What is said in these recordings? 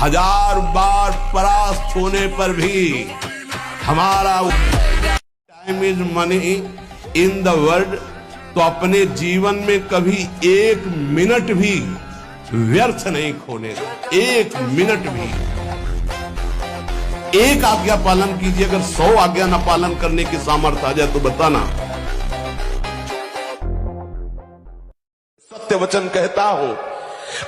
हजार बार परास्त होने पर भी हमारा time is money in the world, तो अपने जीवन में कभी एक मिनट भी व्यर्थ नहीं खोने दो। एक मिनट भी, एक आज्ञा पालन कीजिए। अगर 100 आज्ञा न पालन करने की सामर्थ्य आ जाए तो बताना। सत्य वचन कहता हूं,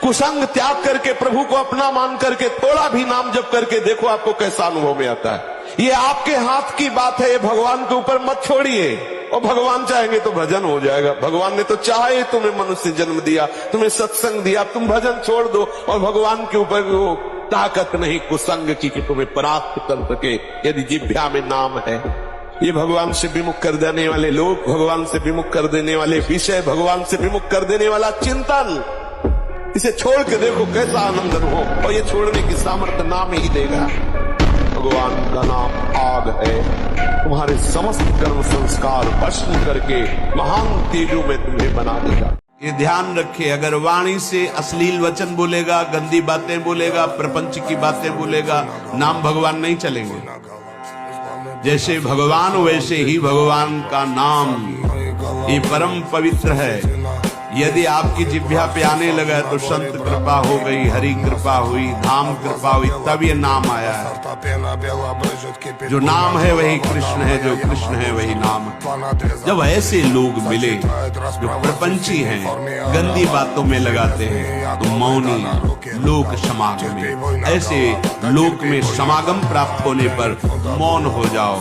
कुसंग त्याग करके प्रभु को अपना मान करके थोड़ा भी नाम जप करके देखो आपको कैसा अनुभव में आता है। ये आपके हाथ की बात है, ये भगवान के ऊपर मत छोड़िए। और भगवान चाहेंगे तो भजन हो जाएगा। भगवान ने तो चाहे तुम्हें मनुष्य जन्म दिया, तुम्हें सत्संग दिया, तुम भजन छोड़ दो। और भगवान के ऊपर वो ताकत नहीं कुसंग की कि तुम्हें परास्त कर सके यदि जिह्वा में नाम है। ये भगवान से विमुख कर देने वाले लोग, भगवान से विमुख कर देने वाले विषय, भगवान से विमुख कर देने वाला चिंतन, इसे छोड़ के देखो कैसा आनंद हो। और ये छोड़ने की सामर्थ्य नाम ही देगा। भगवान का नाम आग है, तुम्हारे समस्त कर्म संस्कार भस्म करके महान तेजों में तुम्हें बना देगा। ये ध्यान रखे, अगर वाणी से अश्लील वचन बोलेगा, गंदी बातें बोलेगा, प्रपंच की बातें बोलेगा, नाम भगवान नहीं चलेंगे। जैसे भगवान वैसे ही भगवान का नाम, ये परम पवित्र है। यदि आपकी जिह्वा पे आने लगा तो संत कृपा हो गई, हरि कृपा हुई, धाम कृपा हुई, तब ये नाम आया है। जो नाम है वही कृष्ण है, जो कृष्ण है वही नाम है। जब ऐसे लोग मिले जो प्रपंची हैं, गंदी बातों में लगाते हैं, तो मौनी लोक समागम में, ऐसे लोक में समागम प्राप्त होने पर मौन हो जाओ,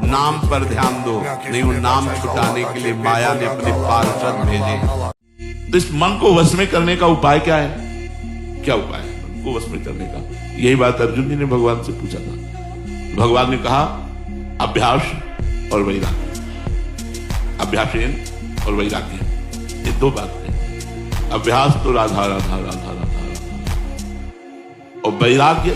नाम पर ध्यान दो। नहीं, वो नाम छुटाने के लिए माया ने अपने पार्षद भेजे। तो इस मन को वश में करने का उपाय क्या है? क्या उपाय है मन को वश में करने का? यही बात अर्जुन जी ने भगवान से पूछा था। भगवान ने कहा अभ्यास और वैराग्य। अभ्यासेन और वैराग्य, ये दो बातें। अभ्यास तो राधा राधा राधा राधा राधा, और वैराग्य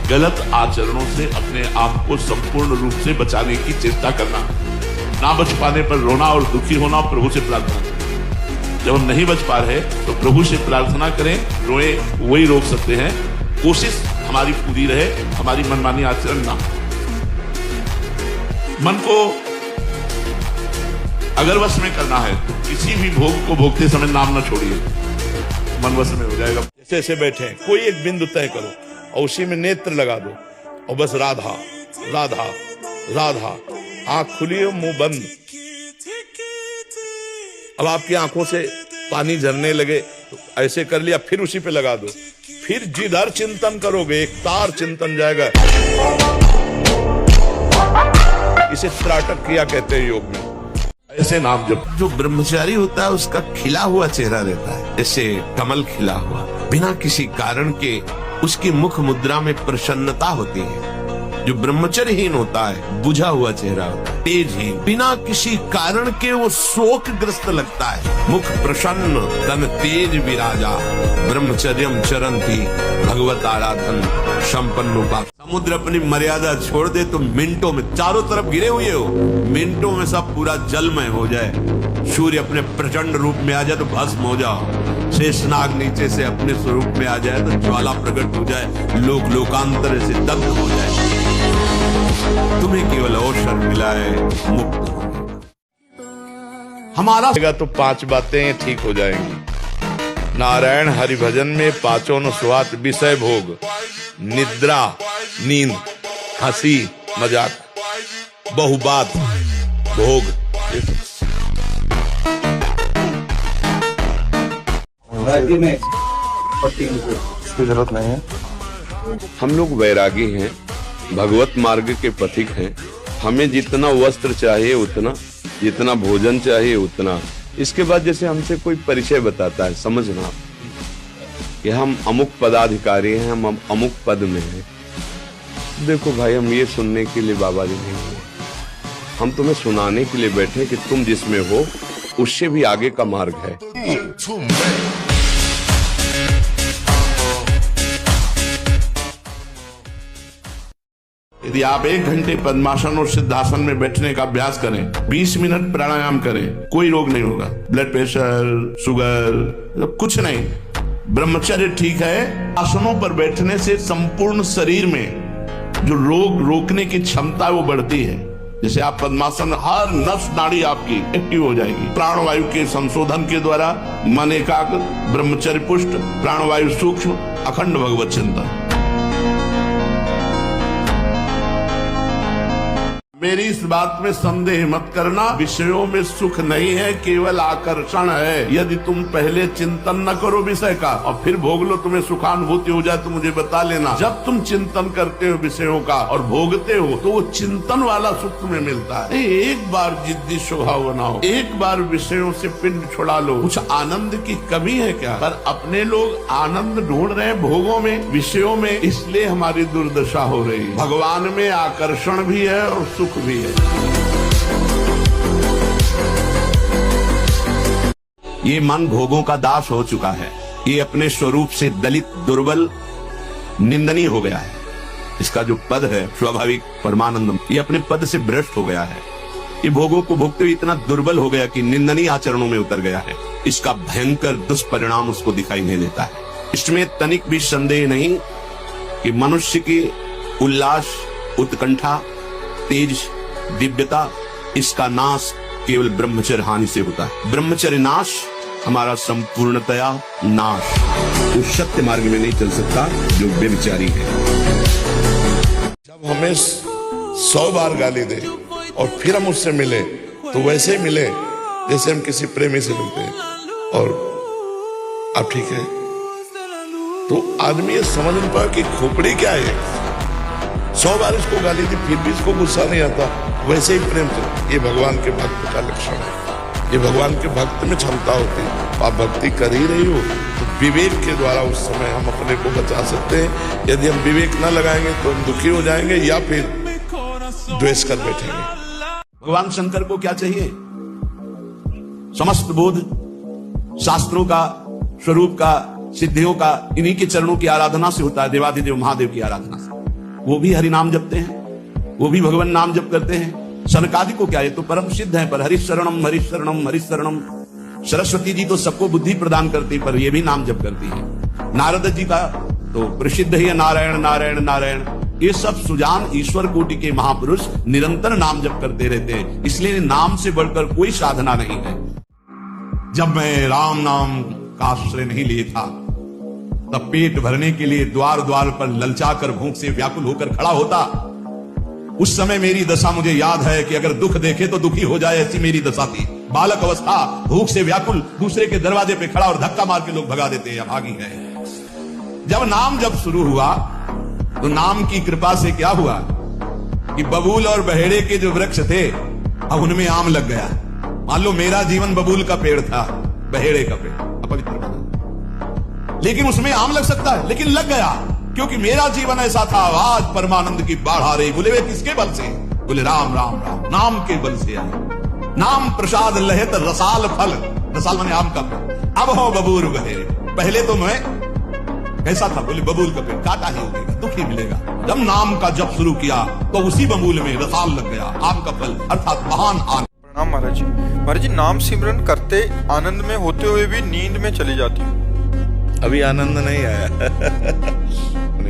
गलत आचरणों से अपने आप को संपूर्ण रूप से बचाने की चेष्टा करना। ना बच पाने पर रोना और दुखी होना, प्रभु से प्रार्थना। जब हम नहीं बच पा रहे तो प्रभु से प्रार्थना करें, रोए, वही रोक सकते हैं। कोशिश हमारी पूरी रहे, हमारी मनमानी आचरण ना। मन को अगर वश में करना है तो किसी भी भोग को भोगते समय नाम ना छोड़िए, मन वश में हो जाएगा। जैसे ऐसे बैठे हैं, कोई एक बिंदु तय करो और उसी में नेत्र लगा दो और बस राधा राधा राधा। आंख खुली हो, मुंह बंद। अब आपकी आंखों से पानी झरने लगे तो ऐसे कर लिया, फिर उसी पे लगा दो। फिर जिधर चिंतन करोगे एक तार चिंतन जाएगा। इसे त्राटक क्रिया कहते हैं योग में। ऐसे नाम जब जो ब्रह्मचारी होता है उसका खिला हुआ चेहरा रहता है, जैसे कमल खिला हुआ, बिना किसी कारण के उसकी मुख मुद्रा में प्रसन्नता होती है। जो ब्रह्मचर्यहीन होता है बुझा हुआ चेहरा होता है, तेजहीन, बिना किसी कारण के वो शोकग्रस्त लगता है। मुख प्रसन्न तन तेज विराजा, ब्रह्मचर्यम चरंती भगवत आराधन संपन्नोपा। समुद्र अपनी मर्यादा छोड़ दे तो मिनटों में, चारों तरफ घिरे हुए हो, मिनटों में सब पूरा जलमय हो जाए। सूर्य अपने प्रचंड रूप में आ जाए तो भस्म हो जाओ। शेषनाग नीचे से अपने स्वरूप में आ जाए तो ज्वाला प्रकट हो जाए, लोक लोकांतर से दग्ध हो जाए। तुम्हें केवल अवसर मिला है मुक्त हमारा तो 5 बातें ठीक हो जाएंगी। नारायण हरि भजन में पांचों न स्वात विषय भोग, निद्रा, नींद, हंसी मजाक, बहुबात, भोग। इसकी जरूरत नहीं है। हम लोग वैरागी हैं, भगवत मार्ग के पथिक हैं। हमें जितना वस्त्र चाहिए उतना, जितना भोजन चाहिए उतना। इसके बाद जैसे हमसे कोई परिचय बताता है, समझना कि हम अमुक पदाधिकारी हैं, हम अमुक पद में हैं। देखो भाई, हम ये सुनने के लिए बाबा जी नहीं हैं, हम तुम्हें सुनाने के लिए बैठे कि तुम जिसमें हो उससे भी आगे का मार्ग है। यदि आप 1 घंटे पद्मासन और सिद्धासन में बैठने का अभ्यास करें, 20 मिनट प्राणायाम करें, कोई रोग नहीं होगा। ब्लड प्रेशर, शुगर, कुछ नहीं। ब्रह्मचर्य ठीक है। आसनों पर बैठने से संपूर्ण शरीर में जो रोग रोकने की क्षमता वो बढ़ती है। जैसे आप पद्मासन, हर नस नाड़ी आपकी एक्टिव हो जाएगी। प्राणवायु के संशोधन के द्वारा मन एकाग्र, ब्रह्मचर्य पुष्ट, प्राणवायु सूक्ष्म, अखंड भगवत चिंतन। मेरी इस बात में संदेह मत करना, विषयों में सुख नहीं है, केवल आकर्षण है। यदि तुम पहले चिंतन न करो विषय का और फिर भोग लो, तुम्हें सुखानुभूति हो जाए तो मुझे बता लेना। जब तुम चिंतन करते हो विषयों का और भोगते हो तो वो चिंतन वाला सुख तुम्हें मिलता है। एक बार जिद्दी स्वभाव बनाओ, एक बार विषयों से पिंड छुड़ा लो। कुछ आनंद की कमी है क्या? पर अपने लोग आनंद ढूंढ रहे हैं भोगों में, विषयों में, इसलिए हमारी दुर्दशा हो रही है। भगवान में आकर्षण भी है और सुख भी है। ये मन भोगों का दास हो चुका है। ये अपने स्वरूप से दलित, दुर्बल, निंदनीय हो गया है। इसका जो पद है स्वाभाविक परमानंदम, ये अपने पद से भ्रष्ट हो गया है। ये भोगों को भोगते हुए इतना दुर्बल हो गया कि निंदनीय आचरणों में उतर गया है। इसका भयंकर दुष्परिणाम उसको दिखाई नहीं देता है। इसमें तनिक भी संदेह नहीं कि मनुष्य की उल्लास, उत्कंठा, तेज, दिव्यता, इसका नाश केवल ब्रह्मचर्य हानि से होता है। ब्रह्मचर्य नाश हमारा संपूर्णतया नाश। उस सत्य मार्ग में नहीं चल सकता जो व्यभिचारी है। जब हमें 100 बार गाली दे और फिर हम उससे मिले तो वैसे ही मिले जैसे हम किसी प्रेमी से मिलते हैं और आप ठीक है, तो आदमी ये समझ नहीं पाया कि खोपड़ी क्या है। 100 बार इसको गाली दी फिर भी इसको गुस्सा नहीं आता, वैसे ही प्रेम से। ये भगवान के भक्त का लक्षण है। ये भगवान के भक्त में क्षमता होती है। आप भक्ति कर ही रही हो तो विवेक के द्वारा उस समय हम अपने को बचा सकते हैं। यदि हम विवेक न लगाएंगे तो हम दुखी हो जाएंगे या फिर द्वेष कर बैठेंगे। भगवान शंकर को क्या चाहिए? समस्त बोध शास्त्रों का, स्वरूप का, सिद्धियों का इन्हीं के चरणों की आराधना से होता है। देवाधिदेव महादेव की आराधना से। वो भी हरि नाम जपते हैं, वो भी भगवान नाम जप करते हैं। सनकादि को क्या है तो परम सिद्ध है, पर हरिशरणम हरिशरणम हरिशरणम। सरस्वती जी तो सबको बुद्धि प्रदान करती, पर ये भी नाम जप करती है। नारद जी का तो प्रसिद्ध ही है नारायण नारायण नारायण। ये सब सुजान ईश्वर कोटि के महापुरुष निरंतर नाम जप करते रहते हैं। इसलिए नाम से बढ़कर कोई साधना नहीं है। जब मैं राम नाम का आश्रय नहीं लिए था तब पेट भरने के लिए द्वार द्वार पर ललचाकर भूख से व्याकुल होकर खड़ा होता। उस समय मेरी दशा मुझे याद है कि अगर दुख देखे तो दुखी हो जाए, ऐसी मेरी दशा थी। बालक अवस्था, भूख से व्याकुल, दूसरे के दरवाजे पे खड़ा और धक्का मार के लोग भगा देते हैं, अभागी है। जब नाम जब शुरू हुआ तो नाम की कृपा से क्या हुआ कि बबूल और बहेड़े के जो वृक्ष थे अब उनमें आम लग गया। मान लो मेरा जीवन बबूल का पेड़ था, बहेड़े का पेड़, अपवित्र, लेकिन उसमें आम लग सकता है, लेकिन लग गया क्योंकि मेरा जीवन ऐसा था। आज परमानंद की बाढ़ आ रही। बोले वे किसके बल से? बोले राम राम राम, नाम के बल से आए। नाम प्रसाद लहित रसाल फल, रसाल माने आम का पेड़। अब हो बबूल बहेड़े। पहले तो मैं कैसा था? बोले बबूल का पेड़, काटा ही होगा, दुख ही मिलेगा। जब नाम का जप शुरू किया तो उसी बबूल में रसाल लग गया, आम का फल, अर्थात महान आनंद। प्रणाम महाराज जी। महाराज जी, नाम सिमरन करते आनंद में होते हुए भी नींद में चली जाती हूँ। अभी आनंद नहीं आया।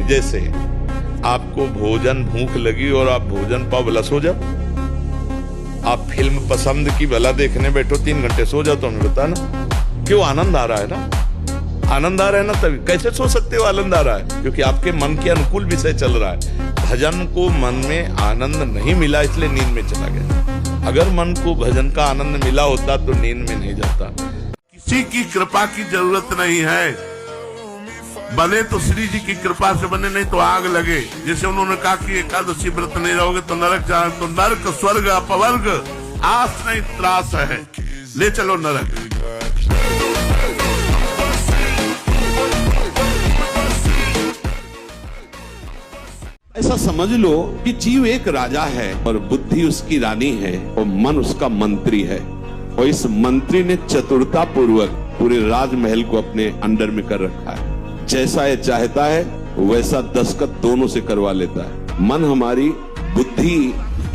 जैसे आपको भोजन भूख लगी और आप भोजन पाओ, भला सो जाओ। आप फिल्म पसंद की भला देखने बैठो, 3 घंटे सो जाओ तो हमें बता ना क्यों? आनंद आ रहा है ना, आनंद आ रहा है ना, तभी। कैसे सो सकते हो? आनंद आ रहा है क्योंकि आपके मन के अनुकूल विषय चल रहा है। भजन को मन में आनंद नहीं मिला इसलिए नींद में चला गया। अगर मन को भजन का आनंद मिला होता तो नींद में नहीं जाता। किसी की कृपा की जरूरत नहीं है। बने तो श्री जी की कृपा से बने, नहीं तो आग लगे। जैसे उन्होंने कहा कि एकादशी व्रत नहीं रहोगे तो नरक जाए, तो नरक स्वर्ग अपवर्ग आस नहीं त्रास है, ले चलो नरक। ऐसा समझ लो कि जीव एक राजा है और बुद्धि उसकी रानी है और मन उसका मंत्री है। और इस मंत्री ने चतुरता पूर्वक पूरे राजमहल को अपने अंडर में कर रखा है। जैसा ये चाहता है वैसा दस्तखत दोनों से करवा लेता है। मन हमारी बुद्धि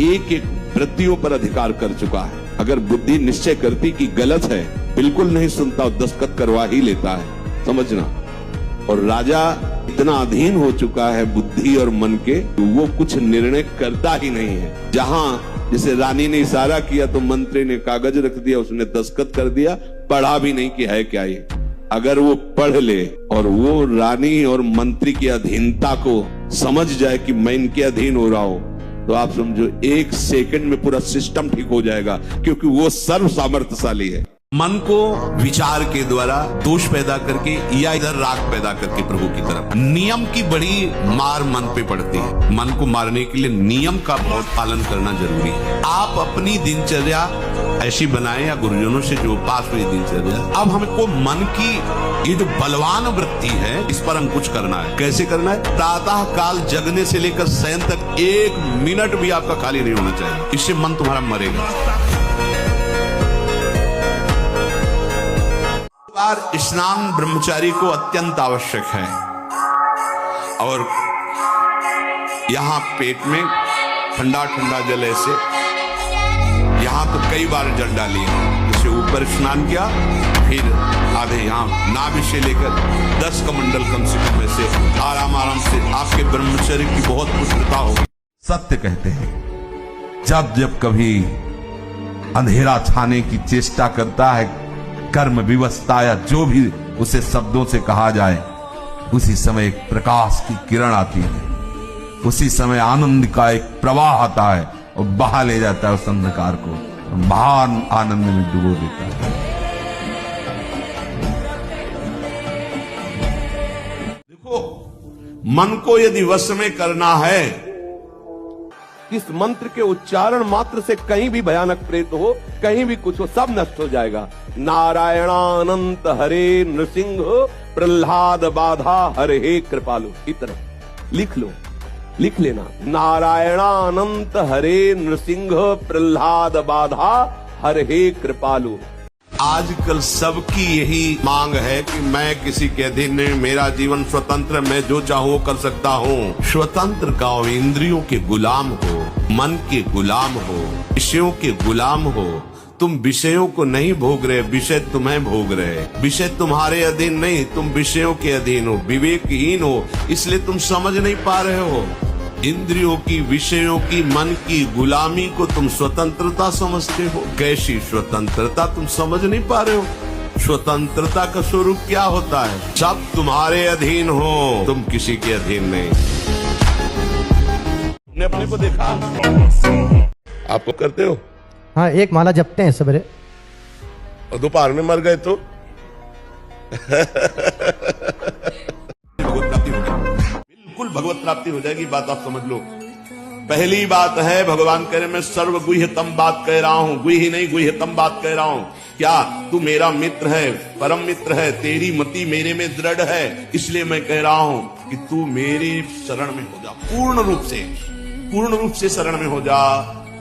एक एक वृत्तियों पर अधिकार कर चुका है। अगर बुद्धि निश्चय करती कि गलत है, बिल्कुल नहीं सुनता और दस्तखत करवा ही लेता है। समझना, और राजा इतना अधीन हो चुका है बुद्धि और मन के, वो कुछ निर्णय करता ही नहीं है। जहां जैसे रानी ने इशारा किया तो मंत्री ने कागज रख दिया, उसने दस्तखत कर दिया, पढ़ा भी नहीं कि है क्या ये। अगर वो पढ़ ले और वो रानी और मंत्री की अधीनता को समझ जाए कि मैं इनके अधीन हो रहा हूं, तो आप समझो 1 सेकंड में पूरा सिस्टम ठीक हो जाएगा, क्योंकि वो सर्व सामर्थ्यशाली है। मन को विचार के द्वारा दोष पैदा करके या इधर राग पैदा करके प्रभु की तरफ, नियम की बड़ी मार मन पे पड़ती है। मन को मारने के लिए नियम का बहुत पालन करना जरूरी है। आप अपनी दिनचर्या ऐसी बनाएं या गुरुजनों से जो पास हुई दिनचर्या। अब हमको मन की ये जो बलवान वृत्ति है, इस पर अंकुश करना है। कैसे करना है? प्रातः काल जगने से लेकर शयन तक 1 मिनट भी आपका खाली नहीं होना चाहिए। इससे मन तुम्हारा मरेगा। स्नान ब्रह्मचारी को अत्यंत आवश्यक है। और यहां पेट में ठंडा ठंडा जल ऐसे, यहां तो कई बार जल डाली, जैसे ऊपर स्नान किया, फिर आधे यहाँ नाभि से लेकर 10 कमंडल कम से कम ऐसे आराम आराम से आपके ब्रह्मचर्य की बहुत पुष्टता होगी। सत्य कहते हैं, जब जब कभी अंधेरा छाने की चेष्टा करता है, कर्म विवशता या जो भी उसे शब्दों से कहा जाए, उसी समय एक प्रकाश की किरण आती है, उसी समय आनंद का एक प्रवाह आता है और बहा ले जाता है उस अंधकार को, महान आनंद में डुबो देता है। देखो, मन को यदि वश में करना है, इस मंत्र के उच्चारण मात्र से कहीं भी भयानक प्रेत हो, कहीं भी कुछ हो, सब नष्ट हो जाएगा। नारायणानंत हरे नृसिंह प्रहलाद बाधा हरे कृपालु। इतना लिख लो, लिख लेना। नारायणानंत हरे नृसिंह प्रहलाद बाधा हरे कृपालु। आजकल सबकी यही मांग है कि मैं किसी के अधीन नहीं, मेरा जीवन स्वतंत्र, मैं जो चाहूं कर सकता हूं। स्वतंत्र का हो, इंद्रियों के गुलाम हो, मन के गुलाम हो, विषयों के गुलाम हो। तुम विषयों को नहीं भोग रहे, विषय तुम्हें भोग रहे। विषय तुम्हारे अधीन नहीं, तुम विषयों के अधीन हो, विवेकहीन हो, इसलिए तुम समझ नहीं पा रहे हो। इंद्रियों की, विषयों की, मन की गुलामी को तुम स्वतंत्रता समझते हो। कैसी स्वतंत्रता? तुम समझ नहीं पा रहे हो। स्वतंत्रता का स्वरूप क्या होता है? सब तुम्हारे अधीन हो, तुम किसी के अधीन नहीं। ने अपने को देखा, आपको करते हो? हाँ, 1 माला जपते हैं सवेरे। और दोपहर में मर गए तो बिल्कुल भगवत प्राप्ति हो जाएगी। बात आप समझ लो। पहली बात है, भगवान कह रहे मैं सर्व गुह्यतम बात कह रहा हूं, गुह्य नहीं गुह्यतम बात कह रहा हूं। क्या? तू मेरा मित्र है, परम मित्र है, तेरी मति मेरे में दृढ़ है, इसलिए मैं कह रहा हूं कि तू मेरे शरण में हो जा। पूर्ण रूप से शरण में हो जा।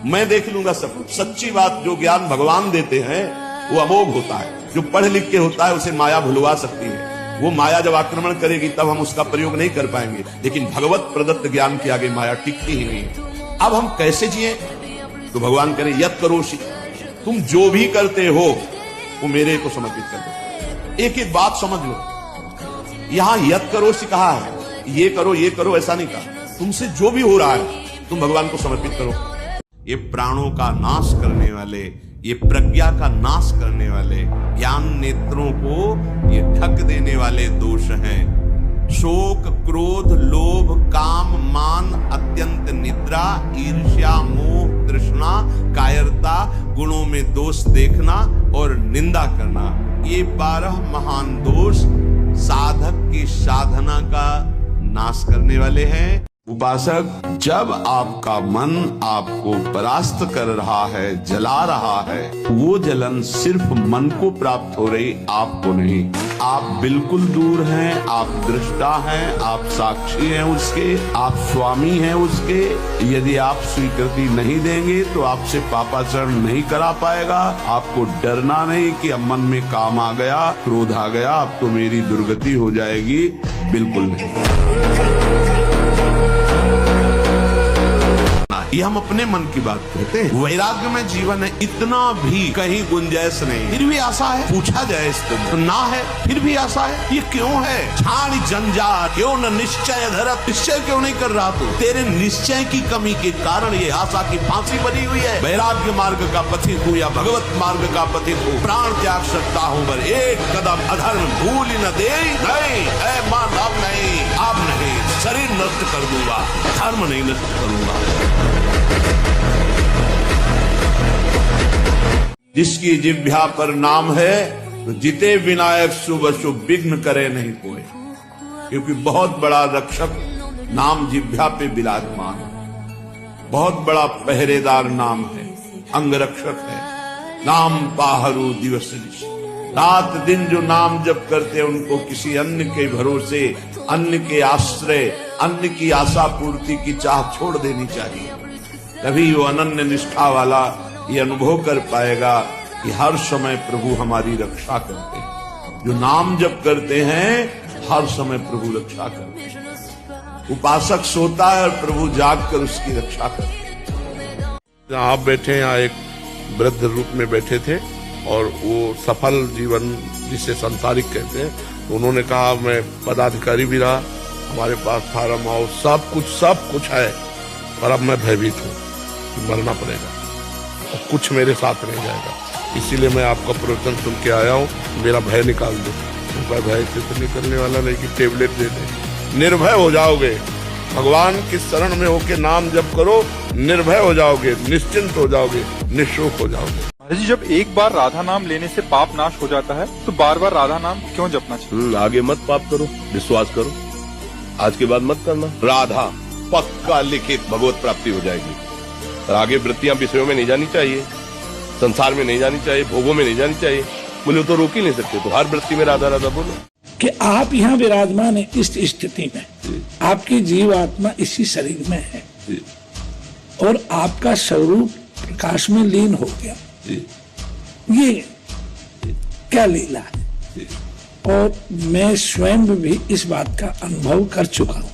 मैं देख लूंगा सब कुछ। सच्ची बात, जो ज्ञान भगवान देते हैं वो अमोघ होता है। जो पढ़ लिख के होता है उसे माया भुलवा सकती है। वो माया जब आक्रमण करेगी तब हम उसका प्रयोग नहीं कर पाएंगे, लेकिन भगवत प्रदत्त ज्ञान के आगे माया टिकती ही नहीं। अब हम कैसे जिए? तो भगवान करें यत करोषि, तुम जो भी करते हो वो मेरे को समर्पित कर दो। एक एक बात समझ लो। यहां यत करोषि कहा है, ये करो ऐसा नहीं कहा। तुमसे जो भी हो रहा है तुम भगवान को समर्पित करो। ये प्राणों का नाश करने वाले, ये प्रज्ञा का नाश करने वाले, ज्ञान नेत्रों को ये ढक देने वाले दोष हैं। शोक, क्रोध, लोभ, काम, मान, अत्यंत निद्रा, ईर्ष्या, मोह, तृष्णा, कायरता, गुणों में दोष देखना और निंदा करना, ये 12 महान दोष साधक की साधना का नाश करने वाले हैं। उपासक, जब आपका मन आपको परास्त कर रहा है, जला रहा है, वो जलन सिर्फ मन को प्राप्त हो रही, आपको नहीं। आप बिल्कुल दूर हैं, आप दृष्टा हैं, आप साक्षी हैं उसके, आप स्वामी हैं उसके। यदि आप स्वीकृति नहीं देंगे तो आपसे पापाचरण नहीं करा पाएगा। आपको डरना नहीं कि अब मन में काम आ गया, क्रोध आ गया, अब तो मेरी दुर्गति हो जाएगी, बिल्कुल नहीं। ये हम अपने मन की बात कहते हैं। वैराग्य में जीवन है, इतना भी कहीं गुंजाइश नहीं, फिर भी आशा है। पूछा जाए इसको तो ना है, फिर भी आशा है। ये क्यों है? छाण जंजाल क्यों न निश्चय धरत, निश्चय क्यों नहीं कर रहा तू? तेरे निश्चय की कमी के कारण ये आशा की फांसी बनी हुई है। वैराग्य मार्ग का पथित हूँ या भगवत मार्ग का पथित हूँ, प्राण त्याग सकता हूँ पर एक कदम अधर्म भूल न दे। नहीं ऐ मां, अब नहीं, अब नहीं, शरीर नष्ट कर दूंगा, धर्म नहीं नष्ट करूंगा। जिसकी जिह्वा पर नाम है तो जिते विनायक शुभ शुभ विघ्न करे नहीं कोई, क्योंकि बहुत बड़ा रक्षक नाम जिह्वा पे विराजमान है, बहुत बड़ा पहरेदार नाम है, अंगरक्षक है। नाम पाहरू दिवस निश, रात दिन जो नाम जप करते हैं उनको किसी अन्य के भरोसे, अन्य के आश्रय, अन्य की आशा पूर्ति की चाह छोड़ देनी चाहिए। तभी वो अनन्य निष्ठा वाला ये अनुभव कर पाएगा कि हर समय प्रभु हमारी रक्षा करते हैं। जो नाम जप करते हैं हर समय प्रभु रक्षा करते हैं। उपासक सोता है और प्रभु जाग कर उसकी रक्षा करते हैं। आप बैठे यहाँ एक वृद्ध रूप में बैठे थे और वो सफल जीवन जिसे संसारिक कहते हैं, तो उन्होंने कहा मैं पदाधिकारी भी रहा, हमारे पास फार्म हाउस सब कुछ है, पर अब मैं भयभीत हूँ कि मरना पड़ेगा और कुछ मेरे साथ नहीं जाएगा, इसीलिए मैं आपका प्रवचन सुन के आया हूँ, मेरा भय निकाल दो। तो भय से तो निकलने वाला नहीं कि टेबलेट दे दे। निर्भय हो जाओगे, भगवान की शरण में होके नाम जप करो, निर्भय हो जाओगे, निश्चिंत हो जाओगे, निःशोक हो जाओगे। महाराज जी, जब एक बार राधा नाम लेने से पाप नाश हो जाता है तो बार बार राधा नाम क्यों जपना चाहिए? आगे मत पाप करो, विश्वास करो, आज के बाद मत करना। राधा पक्का लिखित भगवत प्राप्ति हो जाएगी। और आगे वृत्तियां विषयों में नहीं जानी चाहिए, संसार में नहीं जानी चाहिए, भोगों में नहीं जानी चाहिए। बोले तो रोक ही नहीं सकते, तो हर वृत्ति में राधा राधा बोलो। कि आप यहाँ विराजमान है इस स्थिति में, आपकी जीव आत्मा इसी शरीर में है और आपका स्वरूप प्रकाश में लीन हो गया। ये क्या लीला है? और मैं स्वयं भी इस बात का अनुभव कर चुका हूँ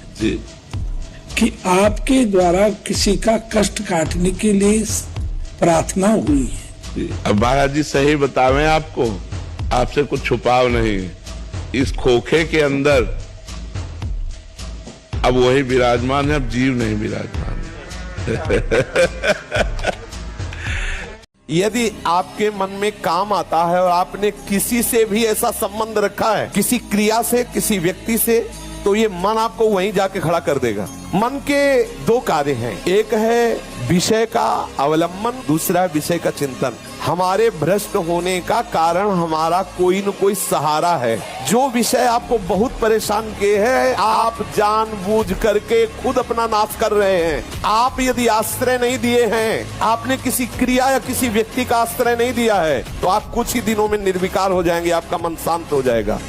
कि आपके द्वारा किसी का कष्ट काटने के लिए प्रार्थना हुई है। अब महाराज जी सही बतावें आपको, आपसे कुछ छुपाव नहीं, इस खोखे के अंदर अब वही विराजमान है, अब जीव नहीं विराजमान है। यदि आपके मन में काम आता है और आपने किसी से भी ऐसा संबंध रखा है, किसी क्रिया से, किसी व्यक्ति से, तो ये मन आपको वहीं जाके खड़ा कर देगा। मन के दो कार्य हैं, एक है विषय का अवलंबन, दूसरा है विषय का चिंतन। हमारे भ्रष्ट होने का कारण हमारा कोई न कोई सहारा है। जो विषय आपको बहुत परेशान किए हैं, आप जानबूझ करके खुद अपना नाश कर रहे हैं। आप यदि आश्रय नहीं दिए हैं, आपने किसी क्रिया या किसी व्यक्ति का आश्रय नहीं दिया है, तो आप कुछ ही दिनों में निर्विकार हो जाएंगे, आपका मन शांत हो जाएगा।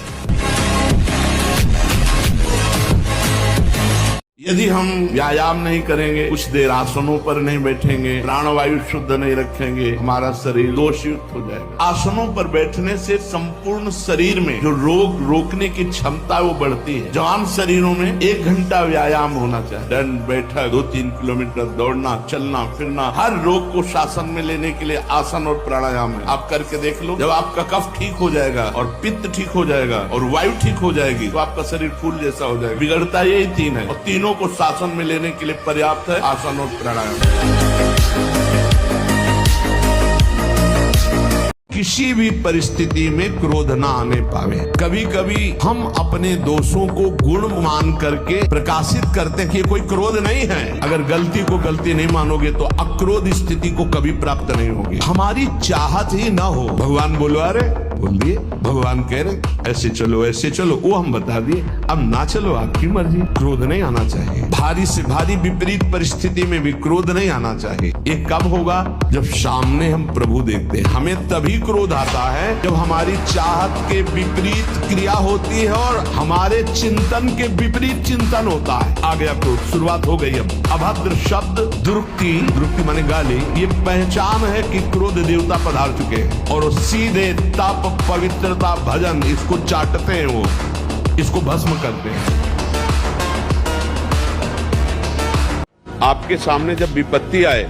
यदि हम व्यायाम नहीं करेंगे, कुछ देर आसनों पर नहीं बैठेंगे, प्राणवायु शुद्ध नहीं रखेंगे, हमारा शरीर दोषयुक्त हो जाएगा। आसनों पर बैठने से संपूर्ण शरीर में जो रोग रोकने की क्षमता वो बढ़ती है। जवान शरीरों में 1 घंटा व्यायाम होना चाहिए, दंड बैठक, 2-3 किलोमीटर दौड़ना, चलना फिरना, हर रोग को शासन में लेने के लिए आसन और प्राणायाम है। आप करके देख लो, जब आपका कफ ठीक हो जाएगा और पित्त ठीक हो जाएगा और वायु ठीक हो जाएगी, तो आपका शरीर फूल जैसा हो जाएगा। बिगड़ता यही 3 है और तीनों को शासन में लेने के लिए पर्याप्त है आसन और प्राणायाम। किसी भी परिस्थिति में क्रोध ना आने पावे। कभी कभी हम अपने दोषों को गुण मान करके प्रकाशित करते हैं कि कोई क्रोध नहीं है। अगर गलती को गलती नहीं मानोगे तो अक्रोध स्थिति को कभी प्राप्त नहीं होगी। हमारी चाहत ही ना हो, भगवान बोलवा रहे, बोल दिए, भगवान कह रहे ऐसे चलो ऐसे चलो, वो हम बता दिए, अब ना चलो आपकी मर्जी। क्रोध नहीं आना चाहिए। भारी से भारी विपरीत परिस्थिति में भी क्रोध नहीं आना चाहिए। ये कब होगा? जब सामने हम प्रभु देखते हैं। हमें तभी क्रोध आता है जब हमारी चाहत के विपरीत क्रिया होती है और हमारे चिंतन के विपरीत चिंतन होता है। आ गया क्रोध, शुरुआत हो गई। अब अभद्र शब्द, दुरुक्ति माने गाली, ये पहचान है कि क्रोध देवता पधार चुके हैं और सीधे तप, पवित्रता, भजन इसको चाटते हैं, वो इसको भस्म करते हैं। आपके सामने जब विपत्ति आए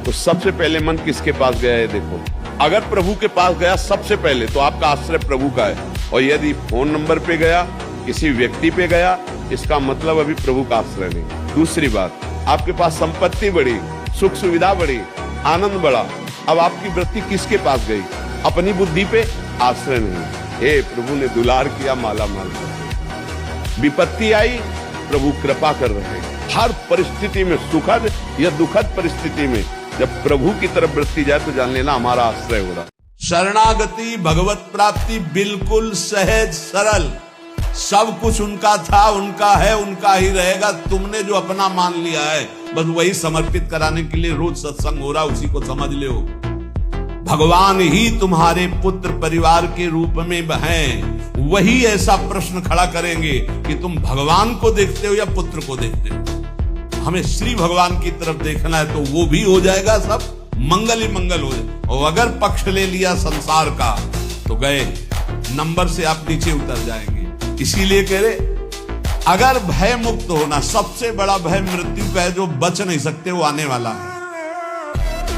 तो सबसे पहले मन किसके पास गया है देखो। अगर प्रभु के पास गया सबसे पहले तो आपका आश्रय प्रभु का है, और यदि फोन नंबर पे गया, किसी व्यक्ति पे गया, इसका मतलब अभी प्रभु का आश्रय नहीं। दूसरी बात, आपके पास संपत्ति बढ़ी, सुख सुविधा बढ़ी, आनंद बढ़ा, अब आपकी वृत्ति किसके पास गई? अपनी बुद्धि पे, आश्रय नहीं। हे प्रभु ने दुलार किया, माला माल कर। विपत्ति आई, प्रभु कृपा कर रहे हैं। हर परिस्थिति में, सुखद या दुखद परिस्थिति में जब प्रभु की तरफ वृत्ति जाए तो जान लेना हमारा आश्रय हो रहा। शरणागति, भगवत प्राप्ति बिल्कुल सहज सरल, सब कुछ उनका था, उनका है, उनका ही रहेगा। तुमने जो अपना मान लिया है बस वही समर्पित कराने के लिए रोज सत्संग हो रहा, उसी को समझ ले। भगवान ही तुम्हारे पुत्र परिवार के रूप में हैं। वही ऐसा प्रश्न खड़ा करेंगे कि तुम भगवान को देखते हो या पुत्र को देखते हो। हमें श्री भगवान की तरफ देखना है तो वो भी हो जाएगा, सब मंगल ही मंगल हो जाए। और अगर पक्ष ले लिया संसार का तो गए, नंबर से आप नीचे उतर जाएंगे। इसीलिए कह रहे अगर भय मुक्त होना, सबसे बड़ा भय मृत्यु का है, जो बच नहीं सकते, वो आने वाला है।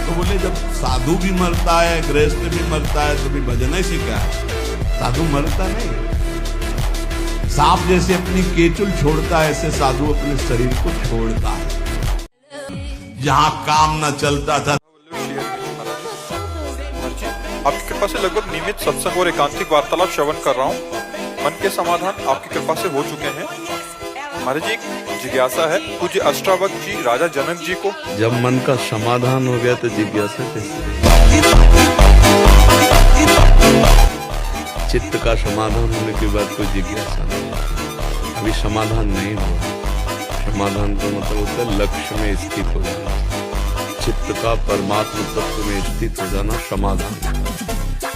तो बोले जब साधु भी मरता है, गृहस्थ भी मरता है, तो भी भजन से क्या है? साधु मरता नहीं। सांप जैसे अपनी केचुल छोड़ता है, ऐसे साधु अपने शरीर को छोड़ता है। जहां काम न चलता था। आपकी कृपा से लगभग नियमित सत्संग और एकांतिक वार्तालाप श्रवण कर रहा हूँ। मन के समाधान आपकी कृपा से हो चुके हैं। महाराज जी, एक जिज्ञासा है पूज्य अष्टावक्र जी राजा जनक जी को। जब मन का समाधान हो गया तो जिज्ञासा कैसे? चित्त का समाधान होने के बाद कोई जिज्ञासा नहीं। अभी समाधान नहीं हुआ। समाधान का मतलब होता है लक्ष्य में स्थित हो जाना, चित्त का परमात्मा तत्व में स्थित हो जाना समाधान।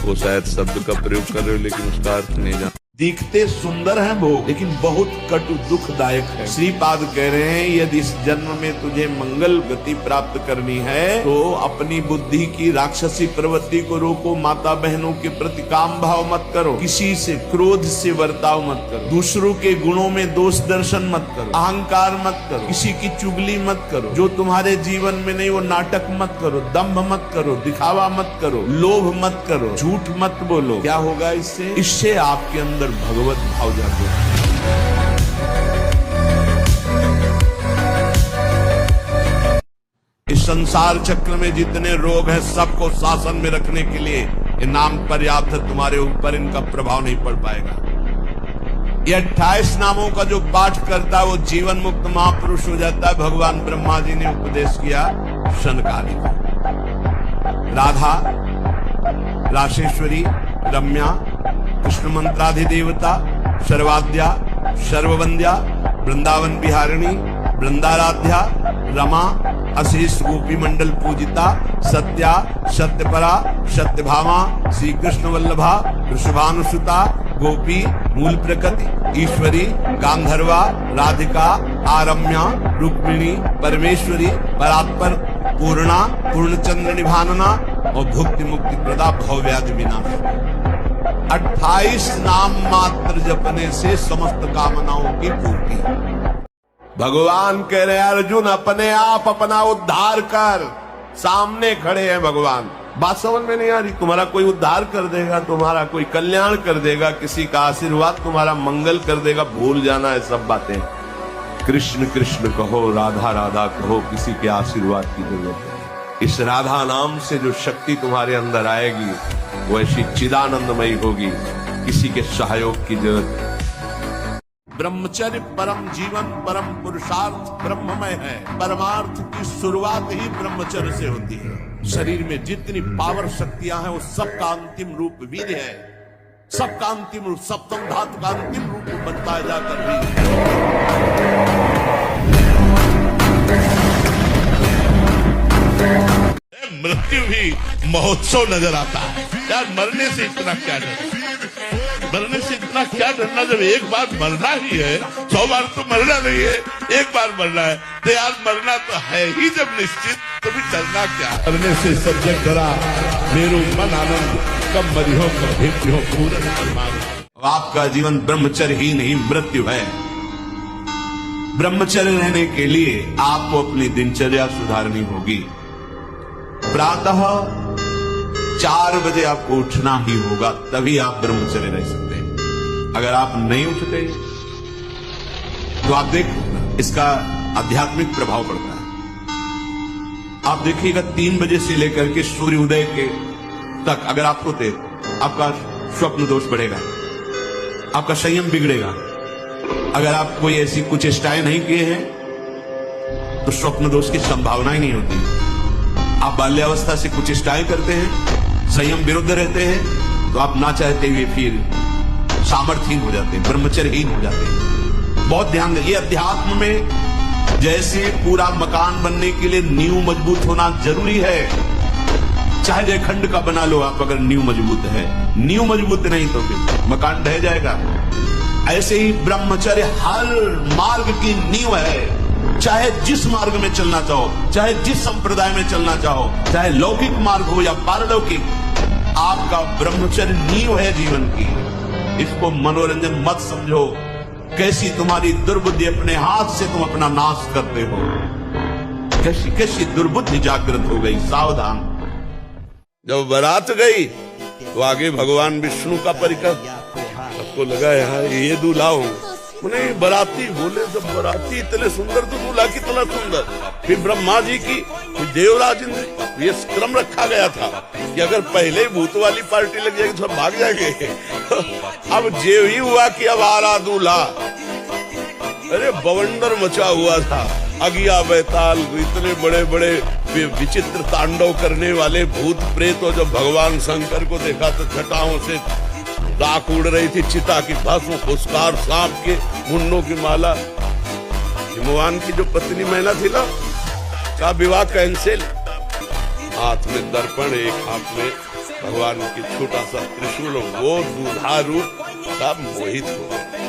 वो शायद शब्द का प्रयोग कर रहे हो लेकिन उसका अर्थ नहीं जाना। दिखते सुंदर हैं वो, लेकिन बहुत कटु दुखदायक है। श्रीपाद कह रहे हैं यदि इस जन्म में तुझे मंगल गति प्राप्त करनी है तो अपनी बुद्धि की राक्षसी प्रवृत्ति को रोको। माता बहनों के प्रति काम भाव मत करो, किसी से क्रोध से बर्ताव मत करो, दूसरों के गुणों में दोष दर्शन मत करो, अहंकार मत करो, किसी की चुगली मत करो, जो तुम्हारे जीवन में नहीं वो नाटक मत करो, दंभ मत करो, दिखावा मत करो, लोभ मत करो, झूठ मत बोलो। क्या होगा इससे? इससे आपके अंदर भगवत भाव जागो। इस संसार चक्र में जितने रोग हैं सबको शासन में रखने के लिए ये नाम पर्याप्त है। तुम्हारे ऊपर इनका प्रभाव नहीं पड़ पाएगा। ये 28 नामों का जो पाठ करता है वो जीवन मुक्त महापुरुष हो जाता है। भगवान ब्रह्मा जी ने उपदेश किया शनकादि को। राधा, राशेश्वरी, रम्या, कृष्ण मंत्राधिदेवता, सर्वाद्या, सर्ववंद्या, वृंदावन बिहारिणी, वृंदाराध्या, रमा, अशेष गोपी मंडल पूजिता, सत्या, सत्यपरा, सत्यभामा, श्री कृष्ण वल्लभा, वृषभानुसुता, गोपी, मूल प्रकृति, ईश्वरी, गांधर्वा, राधिका, आरम्या, रुक्मिणी, परमेश्वरी, परात्पर, पूर्णा, पूर्णचंद्र निभानना और भुक्ति मुक्ति प्रदा, भवव्याधि विनाश। 28 नाम मात्र जपने से समस्त कामनाओं की पूर्ति। भगवान कह रहे अर्जुन अपने आप अपना उद्धार कर। सामने खड़े हैं भगवान। बात समझ में नहीं आ रही? तुम्हारा कोई उद्धार कर देगा, तुम्हारा कोई कल्याण कर देगा, किसी का आशीर्वाद तुम्हारा मंगल कर देगा, भूल जाना है सब बातें। कृष्ण कृष्ण कहो, राधा राधा कहो, किसी के आशीर्वाद की जरूरत है। इस राधा नाम से जो शक्ति तुम्हारे अंदर आएगी वो ऐसी चिदानंदमयी होगी, किसी के सहयोग की जरूरत है। ब्रह्मचर्य परम जीवन, परम पुरुषार्थ ब्रह्ममय है। परमार्थ की शुरुआत ही ब्रह्मचर्य से होती है। शरीर में जितनी पावर शक्तियां हैं वो सबका अंतिम रूप वीर्य है। सबका अंतिम रूप, सप्तम धातु का अंतिम रूप बनता है जाकर वीर्य। मृत्यु भी महोत्सव नजर आता है। यार मरने से इतना क्या डर, मरने से इतना क्या डरना? जब एक बार मरना ही है, 100 बार तो मरना नहीं है, एक बार मरना है तो यार मरना तो है ही जब निश्चित, तो भी डरना क्या? मरने से सब जग डरा, मेरू मन आनंद, कब मरी हो कब भेंट हो पूर्ण। आपका जीवन ब्रह्मचर्य ही नहीं मृत्यु है। ब्रह्मचर्य रहने के लिए आपको अपनी दिनचर्या सुधारनी होगी। प्रातः 4 बजे आपको उठना ही होगा, तभी आप ब्रह्मचर्य रह सकते हैं। अगर आप नहीं उठते तो आप देख इसका आध्यात्मिक प्रभाव पड़ता है। आप देखिएगा 3 बजे से लेकर के सूर्य उदय के तक अगर आप होते, आपका स्वप्न दोष बढ़ेगा, आपका संयम बिगड़ेगा। अगर आप कोई ऐसी कुछ चेष्टाएं नहीं किए हैं तो स्वप्न दोष की संभावना ही नहीं होती। आप बाल्यावस्था से कुछ चेष्टाएं करते हैं, संयम विरुद्ध रहते हैं, तो आप ना चाहते हुए फिर सामर्थ्यहीन हो जाते हैं, ब्रह्मचर्यहीन हो जाते हैं। बहुत ध्यान दें, ये अध्यात्म में जैसे पूरा मकान बनने के लिए नींव मजबूत होना जरूरी है, चाहे जयखंड का बना लो आप, अगर नींव मजबूत है। नींव मजबूत नहीं तो फिर मकान ढह जाएगा। ऐसे ही ब्रह्मचर्य हर मार्ग की नींव है। चाहे जिस मार्ग में चलना चाहो, चाहे जिस संप्रदाय में चलना चाहो, चाहे लौकिक मार्ग हो या पारलौकिक, आपका ब्रह्मचर्य नींव है जीवन की। इसको मनोरंजन मत समझो। कैसी तुम्हारी दुर्बुद्धि, अपने हाथ से तुम अपना नाश करते हो। कैसी कैसी दुर्बुद्धि जागृत हो गई, सावधान। जब बारात गई तो आगे भगवान विष्णु का परिकर, सबको लगा यार ये दूल्हा हो। उन्हें बाराती बोले, जब बाराती इतने सुंदर तो दूल्हा कितना सुंदर। फिर ब्रह्मा जी की, फिर देवराज इंद्र, ये क्रम रखा गया था कि अगर पहले भूत वाली पार्टी लग जाएगी तो सब भाग जाएंगे। अब जो ही हुआ कि अब आ रहा दूल्हा, अरे बवंडर मचा हुआ था। अगिया बैताल, इतने बड़े बड़े विचित्र तांडव करने वाले भूत प्रेत, और जब भगवान शंकर को देखा तो छटाओं से राख उड़ रही थी, चिता की भस्म, फुसकार, सांप के मुंडों की माला। हिमवान की जो पत्नी मैना थी ना, का विवाह कैंसिल। हाथ में दर्पण, एक हाथ में भगवान की छोटा सा त्रिशूल, वो दूल्हा रूप सब मोहित हो गए।